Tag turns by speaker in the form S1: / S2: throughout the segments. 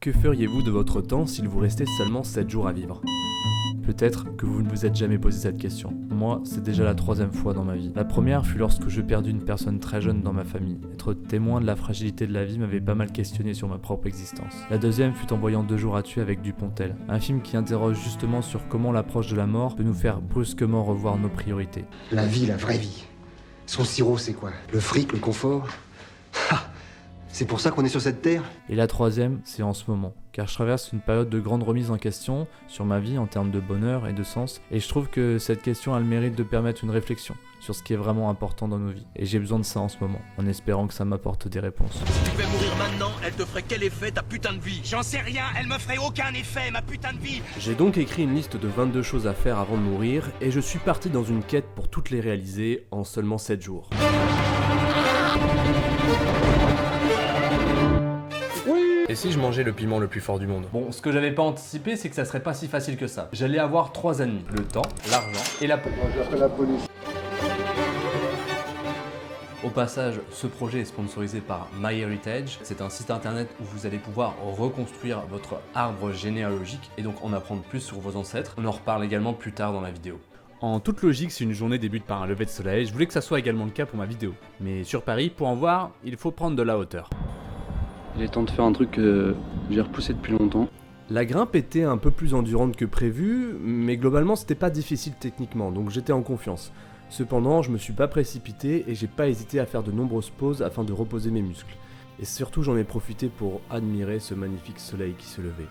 S1: Que feriez-vous de votre temps s'il vous restait seulement 7 jours à vivre ? Peut-être que vous ne vous êtes jamais posé cette question. Moi, c'est déjà la 3e fois dans ma vie. La première fut lorsque je perdis une personne très jeune dans ma famille. Être témoin de la fragilité de la vie m'avait pas mal questionné sur ma propre existence. La deuxième fut en voyant 2 jours à tuer avec Dupontel, un film qui interroge justement sur comment l'approche de la mort peut nous faire brusquement revoir nos priorités.
S2: La vie, la vraie vie. Son sirop, c'est quoi? Le fric, le confort? C'est pour ça qu'on est sur cette terre?
S1: Et la 3e, c'est en ce moment, car je traverse une période de grande remise en question sur ma vie en termes de bonheur et de sens, et je trouve que cette question a le mérite de permettre une réflexion sur ce qui est vraiment important dans nos vies. Et j'ai besoin de ça en ce moment, en espérant que ça m'apporte des réponses.
S3: Si tu devais mourir maintenant, elle te ferait quel effet ta putain de vie? J'en sais rien, elle me ferait aucun effet, ma putain de vie.
S1: J'ai donc écrit une liste de 22 choses à faire avant de mourir, et je suis parti dans une quête pour toutes les réaliser en seulement 7 jours. Et si je mangeais le piment le plus fort du monde ? Bon, ce que j'avais pas anticipé, c'est que ça serait pas si facile que ça. J'allais avoir 3 ennemis, le temps, l'argent et la peau.
S2: J'appelle la police.
S1: Au passage, ce projet est sponsorisé par MyHeritage. C'est un site internet où vous allez pouvoir reconstruire votre arbre généalogique et donc en apprendre plus sur vos ancêtres. On en reparle également plus tard dans la vidéo. En toute logique, si une journée débute par un lever de soleil, je voulais que ça soit également le cas pour ma vidéo. Mais sur Paris, pour en voir, il faut prendre de la hauteur.
S4: Il est temps de faire un truc que j'ai repoussé depuis longtemps.
S1: La grimpe était un peu plus endurante que prévu, mais globalement c'était pas difficile techniquement, donc j'étais en confiance. Cependant, je me suis pas précipité et j'ai pas hésité à faire de nombreuses pauses afin de reposer mes muscles. Et surtout j'en ai profité pour admirer ce magnifique soleil qui se levait.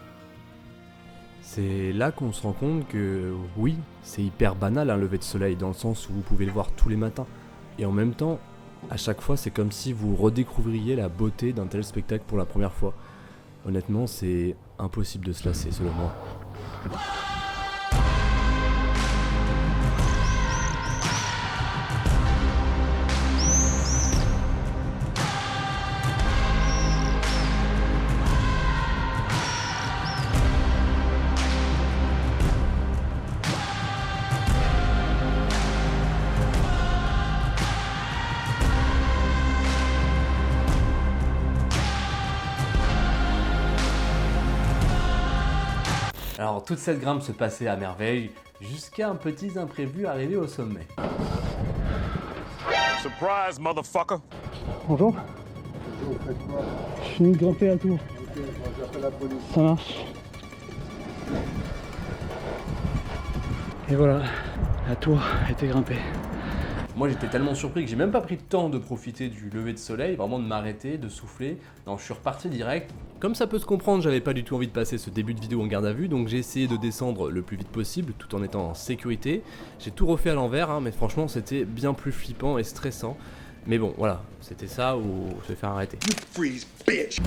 S1: C'est là qu'on se rend compte que oui, c'est hyper banal un lever de soleil dans le sens où vous pouvez le voir tous les matins. Et en même temps, à chaque fois, c'est comme si vous redécouvriez la beauté d'un tel spectacle pour la première fois. Honnêtement, c'est impossible de se lasser, selon moi. Alors toute cette grimpe se passait à merveille, jusqu'à un petit imprévu arrivé au sommet.
S3: Surprise, motherfucker.
S5: Bonjour. Je suis venu grimper la tour.
S2: Ok, j'appelle la police.
S5: Ça marche. Et voilà, la tour a été grimpée.
S1: Moi j'étais tellement surpris que j'ai même pas pris le temps de profiter du lever de soleil, vraiment de m'arrêter, de souffler. Non, je suis reparti direct. Comme ça peut se comprendre, j'avais pas du tout envie de passer ce début de vidéo en garde à vue, donc j'ai essayé de descendre le plus vite possible tout en étant en sécurité. J'ai tout refait à l'envers, mais franchement c'était bien plus flippant et stressant. Mais bon, voilà, c'était ça ou se faire arrêter.
S3: Freeze, bitch.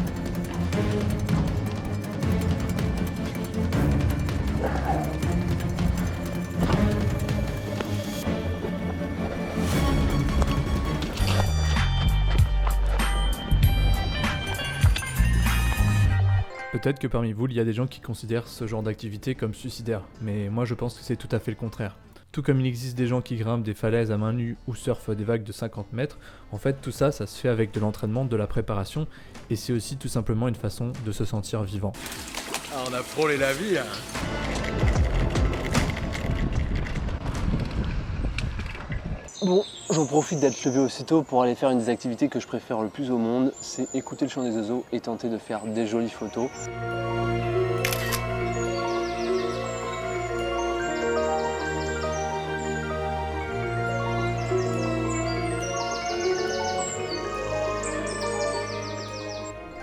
S1: Peut-être que parmi vous, il y a des gens qui considèrent ce genre d'activité comme suicidaire, mais moi je pense que c'est tout à fait le contraire. Tout comme il existe des gens qui grimpent des falaises à main nue ou surfent des vagues de 50 mètres, en fait tout ça, ça se fait avec de l'entraînement, de la préparation, et c'est aussi tout simplement une façon de se sentir vivant.
S3: Ah, on a frôlé la vie, hein.
S4: Bon, j'en profite d'être levé aussitôt pour aller faire une des activités que je préfère le plus au monde, c'est écouter le chant des oiseaux et tenter de faire des jolies photos.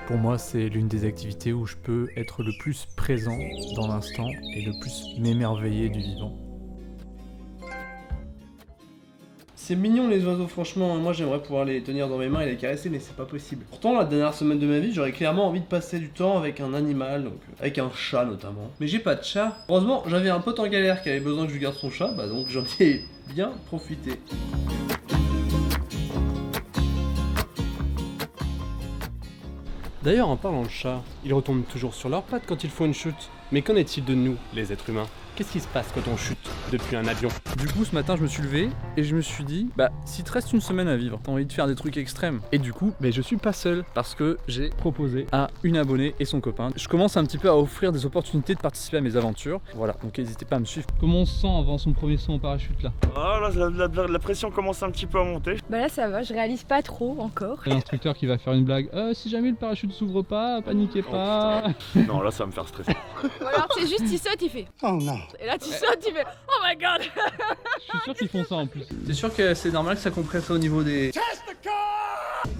S1: Pour moi, c'est l'une des activités où je peux être le plus présent dans l'instant et le plus m'émerveiller du vivant.
S6: C'est mignon les oiseaux, franchement, moi j'aimerais pouvoir les tenir dans mes mains et les caresser, mais c'est pas possible. Pourtant, la dernière semaine de ma vie, j'aurais clairement envie de passer du temps avec un animal, donc avec un chat notamment. Mais j'ai pas de chat. Heureusement, j'avais un pote en galère qui avait besoin que je lui garde son chat, donc j'en ai bien profité.
S4: D'ailleurs, en parlant de chats, ils retombent toujours sur leurs pattes quand ils font une chute. Mais qu'en est-il de nous, les êtres humains? Qu'est-ce qui se passe quand on chute depuis un avion?
S5: Du coup, ce matin, je me suis levé et je me suis dit, bah, si te reste une semaine à vivre, t'as envie de faire des trucs extrêmes. Et du coup, je suis pas seul parce que j'ai proposé à une abonnée et son copain. Je commence un petit peu à offrir des opportunités de participer à mes aventures. Voilà, donc n'hésitez pas à me suivre. Comment on se sent avant son premier saut en parachute là?
S7: Ah là, la pression commence un petit peu à monter.
S8: Bah là ça va, je réalise pas trop encore.
S5: L'instructeur qui va faire une blague, si jamais le parachute s'ouvre pas, paniquez pas.
S7: Non, là ça va me faire stresser.
S8: Ou alors c'est juste il saute, il fait
S2: Oh non.
S8: et là tu sautes, il fait oh my god.
S5: Je suis sûr qu'ils font ça en plus.
S6: C'est sûr que c'est normal que ça compresse au niveau des...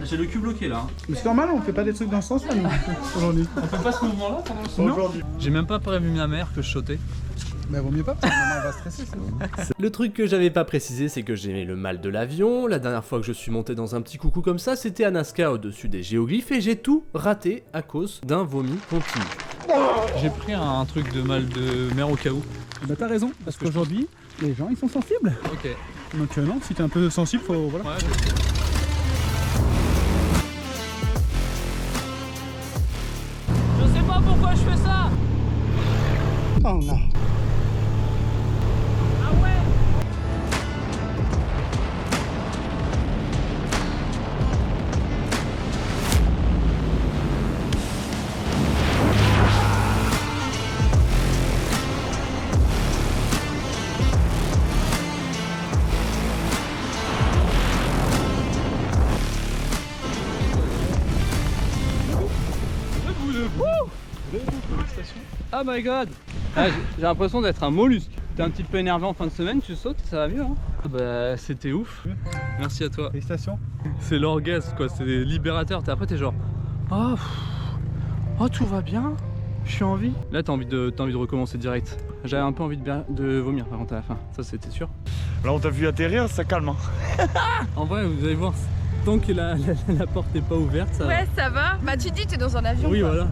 S6: J'ai le cul bloqué là.
S9: Mais c'est normal, on fait pas des trucs dans ce sens là nous, aujourd'hui.
S5: On fait pas ce mouvement là pendant le saut?
S7: Aujourd'hui.
S5: J'ai même pas prévu ma mère que je sautais.
S9: Bah vaut mieux pas, parce que maman elle va stresser, c'est bon.
S1: Le truc que j'avais pas précisé, c'est que j'ai le mal de l'avion. La dernière fois que je suis monté dans un petit coucou comme ça, c'était à Nazca au-dessus des géoglyphes et j'ai tout raté à cause d'un vomi continu.
S5: J'ai pris un truc de mal de mer au cas où.
S9: Bah t'as raison, parce qu'aujourd'hui, les gens ils sont sensibles.
S5: Ok.
S9: Donc non, si t'es un peu sensible, faut... voilà.
S5: Ouais,
S8: Je sais pas pourquoi je fais ça.
S2: Oh non.
S8: Ah ouais.
S5: Oh my god! J'ai l'impression d'être un mollusque. T'es un petit peu énervé en fin de semaine, tu sautes, ça va mieux hein? Bah c'était ouf. Merci à toi.
S9: Félicitations.
S5: C'est l'orgasme quoi, c'est libérateur. Après t'es genre oh tout va bien, je suis en vie. Là t'as envie de recommencer direct. J'avais un peu envie de vomir par contre à la fin, ça c'était sûr.
S7: Là on t'a vu atterrir, ça calme. Hein.
S5: En vrai vous allez voir, tant que la porte n'est pas ouverte ça...
S8: Ouais ça va. Bah tu dis t'es dans un avion.
S5: Oui
S8: quoi.
S5: voilà.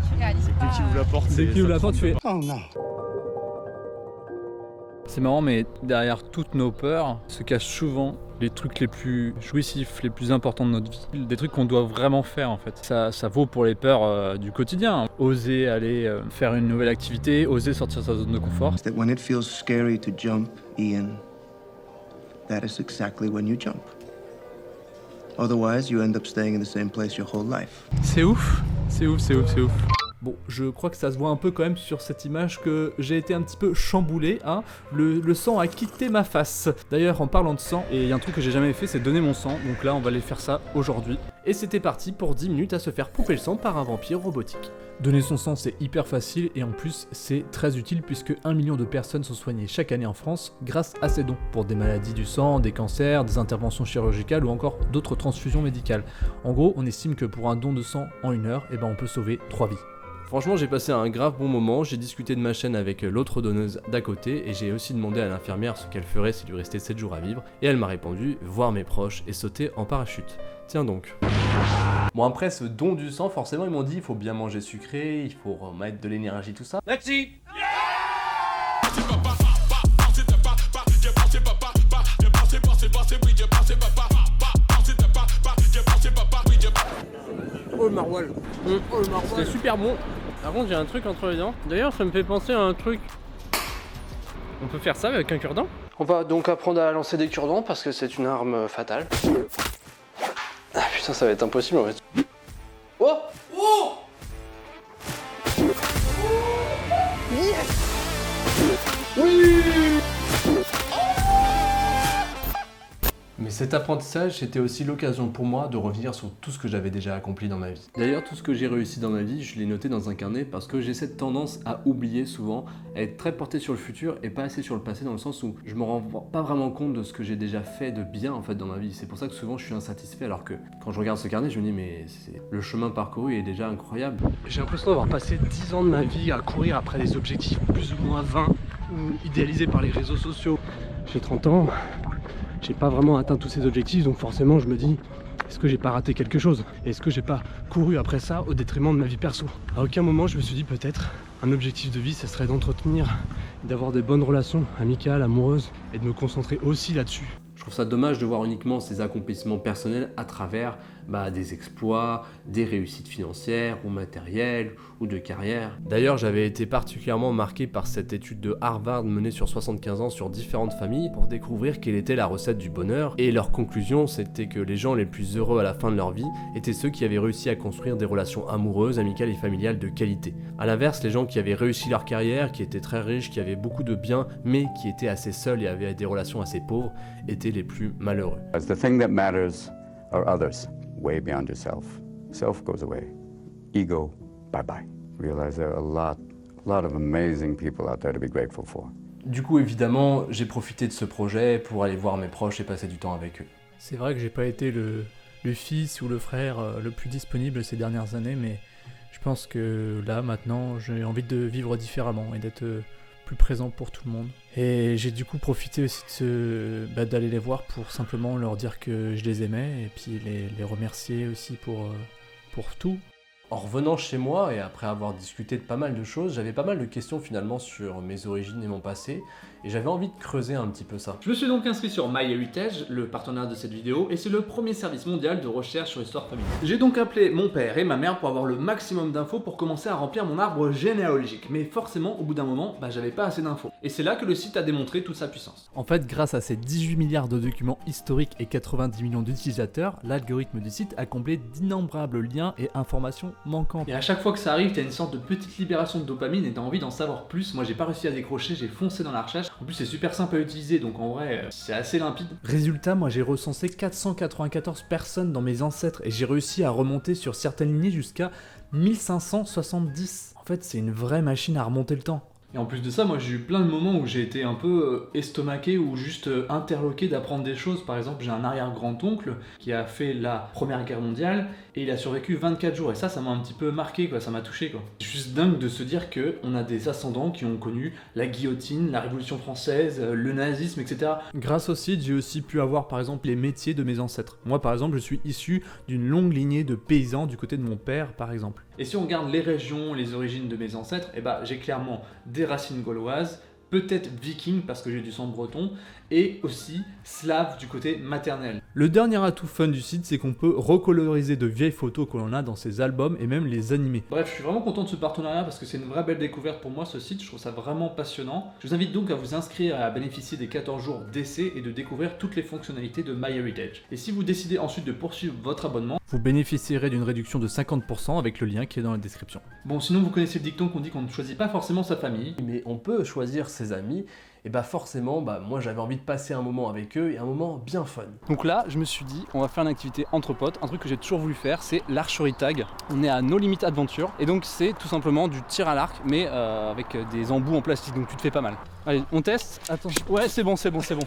S8: Tu réalises pas.
S7: Dès qu'il ouvre la porte,
S5: Dès qu'il ouvre la porte tu fais...
S2: Oh non.
S5: C'est marrant mais derrière toutes nos peurs se cachent souvent les trucs les plus jouissifs, les plus importants de notre vie. Des trucs qu'on doit vraiment faire en fait. Ça vaut pour les peurs du quotidien. Oser aller faire une nouvelle activité, oser sortir de sa zone de confort.
S10: That when it feels scary to jump, Ian, that is exactly when you jump. Otherwise, you end up staying in the same place your whole life.
S5: C'est ouf, c'est ouf, c'est ouf, c'est ouf.
S1: Bon, je crois que ça se voit un peu quand même sur cette image que j'ai été un petit peu chamboulé, hein. Le sang a quitté ma face. D'ailleurs, en parlant de sang, et il y a un truc que j'ai jamais fait, c'est donner mon sang. Donc là, on va aller faire ça aujourd'hui. Et c'était parti pour 10 minutes à se faire pomper le sang par un vampire robotique. Donner son sang, c'est hyper facile et en plus, c'est très utile puisque 1 million de personnes sont soignées chaque année en France grâce à ces dons pour des maladies du sang, des cancers, des interventions chirurgicales ou encore d'autres transfusions médicales. En gros, on estime que pour un don de sang en 1 heure, on peut sauver 3 vies. Franchement, j'ai passé un grave bon moment, j'ai discuté de ma chaîne avec l'autre donneuse d'à côté et j'ai aussi demandé à l'infirmière ce qu'elle ferait s'il lui restait 7 jours à vivre et elle m'a répondu voir mes proches et sauter en parachute. Tiens donc. Bon après ce don du sang, forcément ils m'ont dit il faut bien manger sucré, il faut mettre de l'énergie, tout ça.
S3: Merci.
S4: Oh le maroilles. Oh le maroilles. C'était super bon. Par contre j'ai un truc entre les dents. D'ailleurs ça me fait penser à un truc. On peut faire ça avec un cure-dent? On va donc apprendre à lancer des cure-dents parce que c'est une arme fatale. Ah putain ça va être impossible en fait. Oh! Oh! Oui!
S1: Mais cet apprentissage, c'était aussi l'occasion pour moi de revenir sur tout ce que j'avais déjà accompli dans ma vie. D'ailleurs, tout ce que j'ai réussi dans ma vie, je l'ai noté dans un carnet parce que j'ai cette tendance à oublier souvent, à être très porté sur le futur et pas assez sur le passé dans le sens où je me rends pas vraiment compte de ce que j'ai déjà fait de bien en fait dans ma vie. C'est pour ça que souvent je suis insatisfait alors que quand je regarde ce carnet, je me dis mais le chemin parcouru est déjà incroyable.
S4: J'ai l'impression d'avoir passé 10 ans de ma vie à courir après des objectifs plus ou moins vains ou idéalisés par les réseaux sociaux. J'ai 30 ans. J'ai pas vraiment atteint tous ces objectifs, donc forcément je me dis est-ce que j'ai pas raté quelque chose? Est-ce que j'ai pas couru après ça au détriment de ma vie perso? À aucun moment je me suis dit peut-être un objectif de vie ce serait d'entretenir, d'avoir des bonnes relations amicales, amoureuses et de me concentrer aussi là-dessus.
S1: Je trouve ça dommage de voir uniquement ses accomplissements personnels à travers des exploits, des réussites financières ou matérielles ou de carrière. D'ailleurs, j'avais été particulièrement marqué par cette étude de Harvard menée sur 75 ans sur différentes familles pour découvrir quelle était la recette du bonheur, et leur conclusion c'était que les gens les plus heureux à la fin de leur vie étaient ceux qui avaient réussi à construire des relations amoureuses, amicales et familiales de qualité. A l'inverse, les gens qui avaient réussi leur carrière, qui étaient très riches, qui avaient beaucoup de biens, mais qui étaient assez seuls et avaient des relations assez pauvres, étaient les plus malheureux.
S11: The thing that matters are others, way beyond yourself. Self goes away. Ego, bye-bye. Realize there are a lot of amazing people out there to be grateful for.
S1: Du coup, évidemment, j'ai profité de ce projet pour aller voir mes proches et passer du temps avec eux.
S5: C'est vrai que j'ai pas été le fils ou le frère le plus disponible ces dernières années, mais je pense que là, maintenant, j'ai envie de vivre différemment et d'être plus présent pour tout le monde. Et j'ai du coup profité aussi d'aller les voir pour simplement leur dire que je les aimais et puis les remercier aussi pour tout.
S1: En revenant chez moi et après avoir discuté de pas mal de choses, j'avais pas mal de questions finalement sur mes origines et mon passé, et j'avais envie de creuser un petit peu ça.
S5: Je me suis donc inscrit sur MyHeritage, le partenaire de cette vidéo, et c'est le premier service mondial de recherche sur l'histoire familiale. J'ai donc appelé mon père et ma mère pour avoir le maximum d'infos pour commencer à remplir mon arbre généalogique, mais forcément au bout d'un moment, j'avais pas assez d'infos. Et c'est là que le site a démontré toute sa puissance. En fait, grâce à ses 18 milliards de documents historiques et 90 millions d'utilisateurs, l'algorithme du site a comblé d'innombrables liens et informations manquantes. Et à chaque fois que ça arrive, t'as une sorte de petite libération de dopamine et t'as envie d'en savoir plus. Moi j'ai pas réussi à décrocher, j'ai foncé dans la recherche. En plus c'est super simple à utiliser, donc en vrai c'est assez limpide. Résultat, moi j'ai recensé 494 personnes dans mes ancêtres et j'ai réussi à remonter sur certaines lignées jusqu'à 1570. En fait c'est une vraie machine à remonter le temps. Et en plus de ça, moi j'ai eu plein de moments où j'ai été un peu estomaqué ou juste interloqué d'apprendre des choses. Par exemple, j'ai un arrière-grand-oncle qui a fait la Première Guerre mondiale et il a survécu 24 jours. Et ça m'a un petit peu marqué, quoi, ça m'a touché, quoi. C'est juste dingue de se dire qu'on a des ascendants qui ont connu la guillotine, la Révolution française, le nazisme, etc. Grâce au site, j'ai aussi pu avoir par exemple les métiers de mes ancêtres. Moi par exemple, je suis issu d'une longue lignée de paysans du côté de mon père, par exemple. Et si on regarde les régions, les origines de mes ancêtres, j'ai clairement des racines gauloises, peut-être viking parce que j'ai du sang breton, et aussi slave du côté maternel. Le dernier atout fun du site, c'est qu'on peut recoloriser de vieilles photos que l'on a dans ses albums et même les animer. Bref, je suis vraiment content de ce partenariat parce que c'est une vraie belle découverte pour moi ce site, je trouve ça vraiment passionnant. Je vous invite donc à vous inscrire et à bénéficier des 14 jours d'essai et de découvrir toutes les fonctionnalités de MyHeritage. Et si vous décidez ensuite de poursuivre votre abonnement, vous bénéficierez d'une réduction de 50% avec le lien qui est dans la description. Bon, sinon vous connaissez le dicton qu'on dit qu'on ne choisit pas forcément sa famille,
S1: mais on peut choisir ses amis. Et forcément, moi j'avais envie de passer un moment avec eux et un moment bien fun.
S5: Donc là, je me suis dit, on va faire une activité entre potes. Un truc que j'ai toujours voulu faire, c'est l'archery tag. On est à No Limit Adventure. Et donc c'est tout simplement du tir à l'arc, mais avec des embouts en plastique, donc tu te fais pas mal. Allez, on teste. Attends, ouais, c'est bon.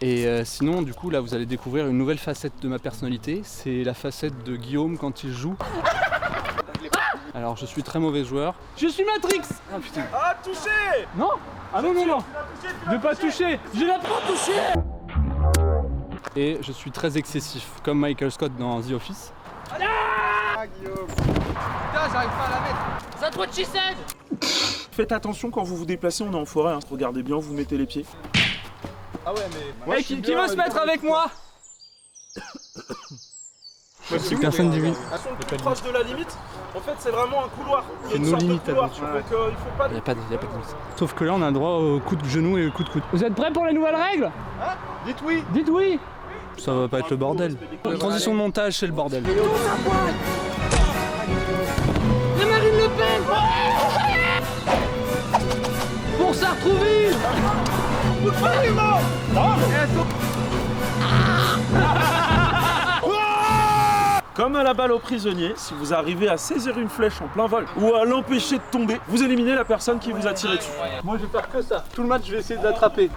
S5: Et sinon, du coup, là, vous allez découvrir une nouvelle facette de ma personnalité. C'est la facette de Guillaume quand il joue. Alors, je suis très mauvais joueur. Je suis Matrix. Ah putain.
S7: Ah, touché.
S5: Non. Ah non. Ne pas toucher. Je n'ai pas touché. Et je suis très excessif, comme Michael Scott dans The Office.
S7: Ah, Guillaume.
S8: Putain, j'arrive pas à la mettre. Ça trop de she said.
S7: Faites attention quand vous vous déplacez, on est en forêt, regardez bien, vous mettez les pieds.
S8: Ah ouais, mais...
S5: Hey, qui veut se mettre avec moi? Personne dit oui.
S7: Ils sont plus proches de la limite. En fait, c'est vraiment un couloir.
S5: C'est nos limites à
S7: donc il faut pas...
S5: Il n'y a pas de limite. Sauf que là, on a droit au coup de genou et au coup de coude. Vous êtes prêts pour les nouvelles règles?
S7: Hein? Dites oui.
S5: Dites oui. Ça va pas être le bordel. Transition de montage, c'est le bordel.
S8: La Marine Le Pen. Pour Sartrouville.
S7: Comme à la balle aux prisonniers, si vous arrivez à saisir une flèche en plein vol ou à l'empêcher de tomber, vous éliminez la personne qui vous a tiré dessus.
S5: Moi je vais faire que ça. Tout le match je vais essayer de l'attraper.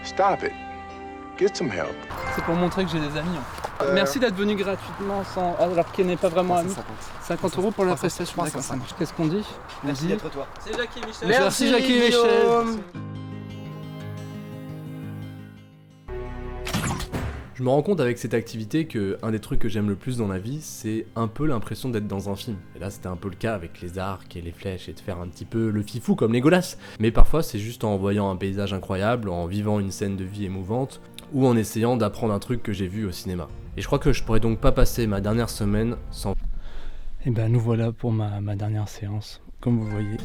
S11: Stop it. Get some help.
S5: C'est pour montrer que j'ai des amis. Merci d'être venu gratuitement alors qu'elle n'est pas vraiment amie. 50 € pour la prestation. Qu'est-ce qu'on dit?
S8: Merci d'être toi. C'est Jackie et Michel.
S5: Merci Jackie et Michel.
S1: Je me rends compte avec cette activité que un des trucs que j'aime le plus dans la vie, c'est un peu l'impression d'être dans un film. Et là, c'était un peu le cas avec les arcs et les flèches et de faire un petit peu le fifou comme Legolas. Mais parfois, c'est juste en voyant un paysage incroyable, en vivant une scène de vie émouvante, ou en essayant d'apprendre un truc que j'ai vu au cinéma. Et je crois que je pourrais donc pas passer ma dernière semaine sans...
S5: Et ben nous voilà pour ma dernière séance. Comme vous voyez,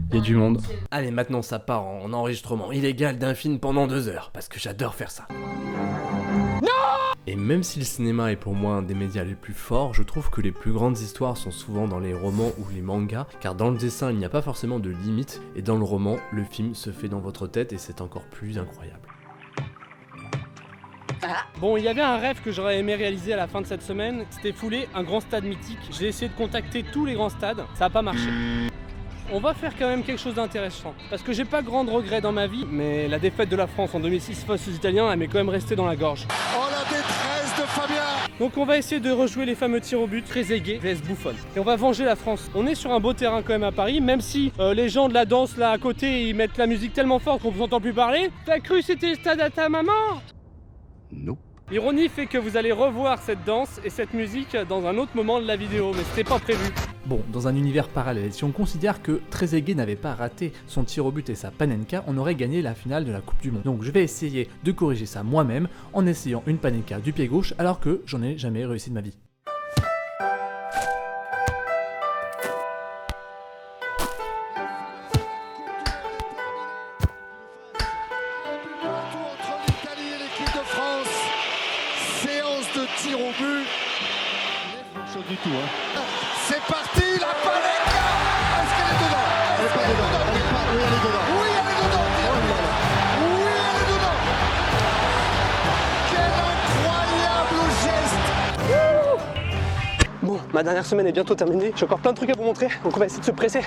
S5: il y a du monde.
S1: Allez, maintenant ça part en enregistrement illégal d'un film pendant 2 heures, parce que j'adore faire ça. Et même si le cinéma est pour moi un des médias les plus forts, je trouve que les plus grandes histoires sont souvent dans les romans ou les mangas, car dans le dessin il n'y a pas forcément de limite, et dans le roman, le film se fait dans votre tête et c'est encore plus incroyable.
S4: Bon, il y avait un rêve que j'aurais aimé réaliser à la fin de cette semaine, c'était fouler un grand stade mythique. J'ai essayé de contacter tous les grands stades, ça n'a pas marché. On va faire quand même quelque chose d'intéressant, parce que j'ai pas grand de regrets dans ma vie, mais la défaite de la France en 2006 face aux Italiens, elle m'est quand même restée dans la gorge.
S3: Oh la détresse de Fabien!
S4: Donc on va essayer de rejouer les fameux tirs au but, Trezeguet vs Buffon. Et on va venger la France. On est sur un beau terrain quand même à Paris, même si les gens de la danse là à côté, ils mettent la musique tellement forte qu'on ne vous entend plus parler. T'as cru c'était le stade à ta maman?
S2: Non.
S4: L'ironie fait que vous allez revoir cette danse et cette musique dans un autre moment de la vidéo, mais c'était pas prévu.
S5: Bon, dans un univers parallèle, si on considère que Trezeguet n'avait pas raté son tir au but et sa panenka, on aurait gagné la finale de la Coupe du Monde. Donc je vais essayer de corriger ça moi-même en essayant une panenka du pied gauche alors que j'en ai jamais réussi de ma vie.
S3: Tir au but. Chose du tout, hein. C'est parti, la panenka. Est-ce qu'elle est dedans? Elle est pas dedans. Oui, elle est dedans. Oui, elle est dedans. Oui, elle est dedans. Quel incroyable geste.
S4: Bon, ma dernière semaine est bientôt terminée. J'ai encore plein de trucs à vous montrer, donc on va essayer de se presser.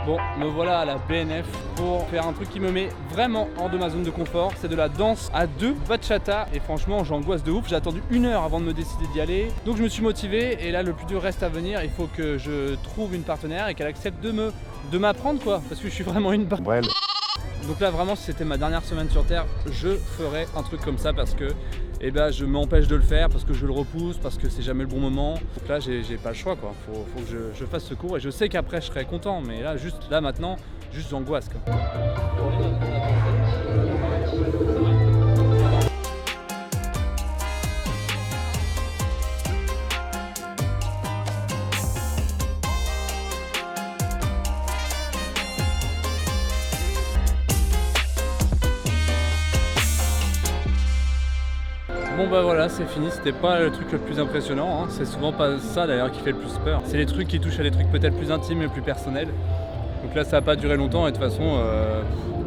S4: Bon, me voilà à la BNF pour faire un truc qui me met vraiment hors de ma zone de confort. C'est de la danse à 2 bachata et franchement j'angoisse de ouf. J'ai attendu 1 heure avant de me décider d'y aller. Donc je me suis motivé et là le plus dur reste à venir. Il faut que je trouve une partenaire et qu'elle accepte de m'apprendre quoi. Parce que je suis vraiment une barre. Donc là vraiment si c'était ma dernière semaine sur Terre, je ferais un truc comme ça parce que je m'empêche de le faire, parce que je le repousse, parce que c'est jamais le bon moment. Donc là j'ai pas le choix quoi, faut que je fasse ce cours et je sais qu'après je serai content, mais là maintenant, juste j'angoisse quoi. Bon bah voilà, c'est fini, c'était pas le truc le plus impressionnant, hein. C'est souvent pas ça d'ailleurs qui fait le plus peur. C'est les trucs qui touchent à des trucs peut-être plus intimes et plus personnels. Donc là ça a pas duré longtemps et de toute façon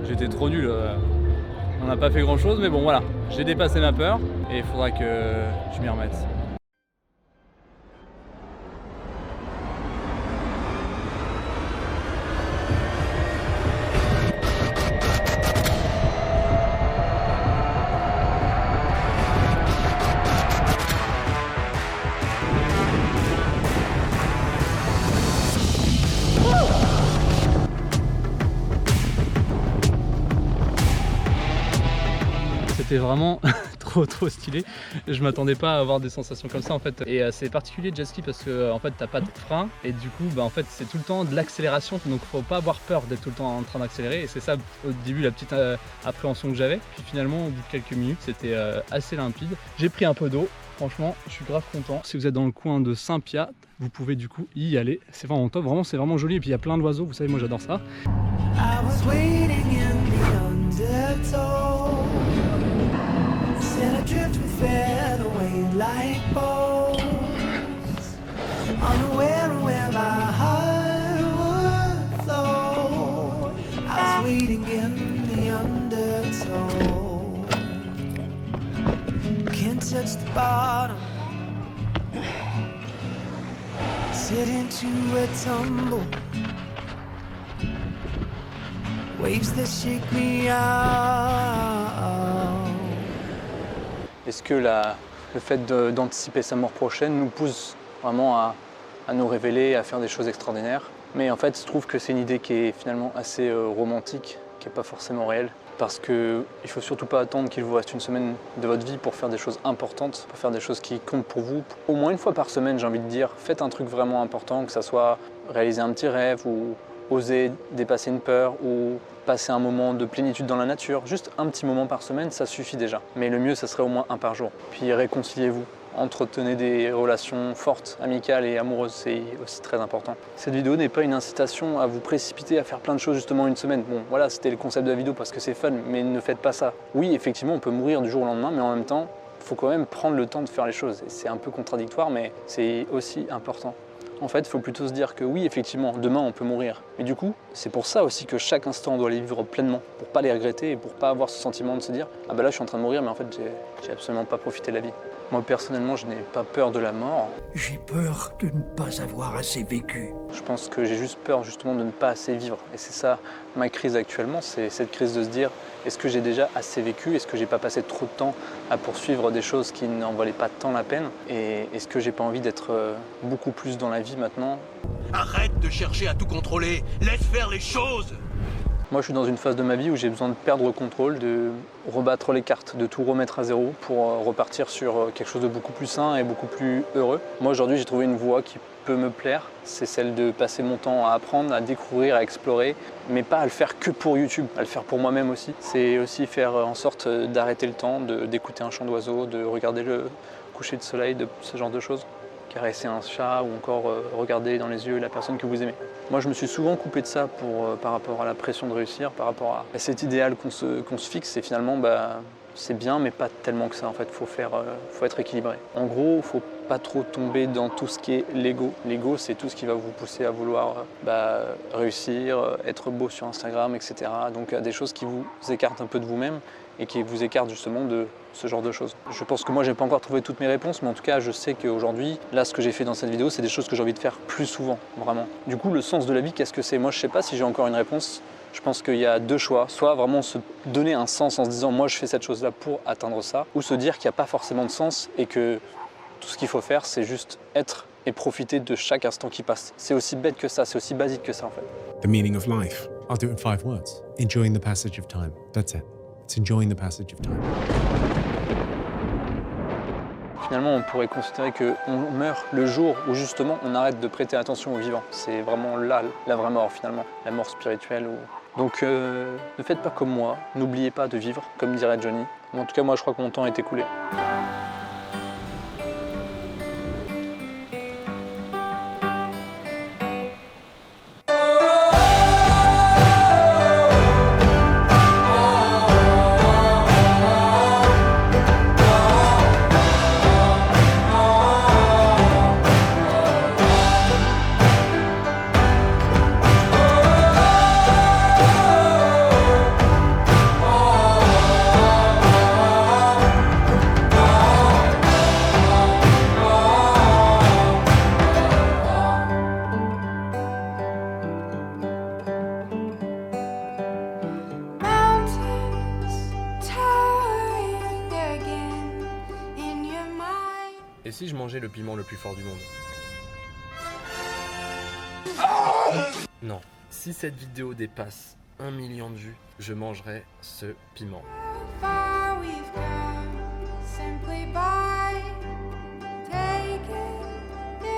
S4: j'étais trop nul. On n'a pas fait grand chose mais bon voilà, j'ai dépassé ma peur et il faudra que je m'y remette. C'était vraiment trop
S5: trop stylé. Je m'attendais pas à avoir des sensations comme ça en fait. Et c'est particulier jet ski parce que en fait t'as pas de frein et du coup en fait c'est tout le temps de l'accélération, donc faut pas avoir peur d'être tout le temps en train d'accélérer, et c'est ça au début la petite appréhension que j'avais. Puis finalement au bout de quelques minutes c'était assez limpide. J'ai pris un peu d'eau, franchement je suis grave content. Si vous êtes dans le coin de Saint-Pia, vous pouvez du coup y aller, c'est vraiment top, vraiment c'est vraiment joli, et puis il y a plein d'oiseaux, vous savez moi j'adore ça.
S12: Touch the bottom, sit into a tumble, waves that shake me out.
S5: Est-ce que le fait d'anticiper sa mort prochaine nous pousse vraiment à nous révéler, à faire des choses extraordinaires? Mais en fait, je trouve que c'est une idée qui est finalement assez romantique, qui n'est pas forcément réelle. Parce qu'il ne faut surtout pas attendre qu'il vous reste une semaine de votre vie pour faire des choses importantes, pour faire des choses qui comptent pour vous. Au moins une fois par semaine, j'ai envie de dire, faites un truc vraiment important, que ça soit réaliser un petit rêve ou oser dépasser une peur ou passer un moment de plénitude dans la nature. Juste un petit moment par semaine, ça suffit déjà. Mais le mieux, ça serait au moins un par jour. Puis réconciliez-vous. Entretenez des relations fortes, amicales et amoureuses, c'est aussi très important. Cette vidéo n'est pas une incitation à vous précipiter à faire plein de choses justement une semaine. Bon, voilà, c'était le concept de la vidéo parce que c'est fun, mais ne faites pas ça. Oui, effectivement, on peut mourir du jour au lendemain, mais en même temps, il faut quand même prendre le temps de faire les choses. C'est un peu contradictoire, mais c'est aussi important. En fait, il faut plutôt se dire que oui, effectivement, demain on peut mourir. Mais du coup, c'est pour ça aussi que chaque instant on doit les vivre pleinement, pour pas les regretter et pour pas avoir ce sentiment de se dire « Ah bah là je suis en train de mourir, mais en fait j'ai absolument pas profité de la vie ». Moi personnellement, je n'ai pas peur de la mort.
S12: J'ai peur de ne pas avoir assez vécu.
S5: Je pense que j'ai juste peur justement de ne pas assez vivre. Et c'est ça ma crise actuellement, c'est cette crise de se dire est-ce que j'ai déjà assez vécu? Est-ce que j'ai pas passé trop de temps à poursuivre des choses qui n'en valaient pas tant la peine? Et est-ce que j'ai pas envie d'être beaucoup plus dans la vie maintenant?
S13: Arrête de chercher à tout contrôler, laisse faire les choses!
S5: Moi je suis dans une phase de ma vie où j'ai besoin de perdre le contrôle, de rebattre les cartes, de tout remettre à zéro pour repartir sur quelque chose de beaucoup plus sain et beaucoup plus heureux. Moi aujourd'hui j'ai trouvé une voie qui peut me plaire, c'est celle de passer mon temps à apprendre, à découvrir, à explorer, mais pas à le faire que pour YouTube, à le faire pour moi-même aussi. C'est aussi faire en sorte d'arrêter le temps, d'écouter un chant d'oiseau, de regarder le coucher de soleil, de ce genre de choses. Caresser un chat ou encore regarder dans les yeux la personne que vous aimez. Moi je me suis souvent coupé de ça par rapport à la pression de réussir, par rapport à cet idéal qu'on se fixe, et finalement c'est bien mais pas tellement que ça en fait, faut être équilibré. En gros, faut pas trop tomber dans tout ce qui est l'ego. L'ego c'est tout ce qui va vous pousser à vouloir réussir, être beau sur Instagram, etc. Donc des choses qui vous écartent un peu de vous-même et qui vous écartent justement de ce genre de choses. Je pense que moi j'ai pas encore trouvé toutes mes réponses, mais en tout cas je sais qu'aujourd'hui, là ce que j'ai fait dans cette vidéo, c'est des choses que j'ai envie de faire plus souvent, vraiment. Du coup, le sens de la vie, qu'est-ce que c'est? Moi je sais pas si j'ai encore une réponse. Je pense qu'il y a deux choix, soit vraiment se donner un sens en se disant moi je fais cette chose-là pour atteindre ça, ou se dire qu'il n'y a pas forcément de sens et que tout ce qu'il faut faire c'est juste être et profiter de chaque instant qui passe. C'est aussi bête que ça, c'est aussi basique que ça en fait.
S14: The meaning of life. I'll do it in 5 words. Enjoying the passage of time. That's it. It's enjoying the passage of time.
S5: Finalement, on pourrait considérer qu'on meurt le jour où justement on arrête de prêter attention aux vivants. C'est vraiment là, la vraie mort finalement, la mort spirituelle. Donc ne faites pas comme moi, n'oubliez pas de vivre, comme dirait Johnny. Mais en tout cas, moi je crois que mon temps est écoulé.
S1: Et si je mangeais le piment le plus fort du monde? Non. Si cette vidéo dépasse 1 million de vues, je mangerai ce piment.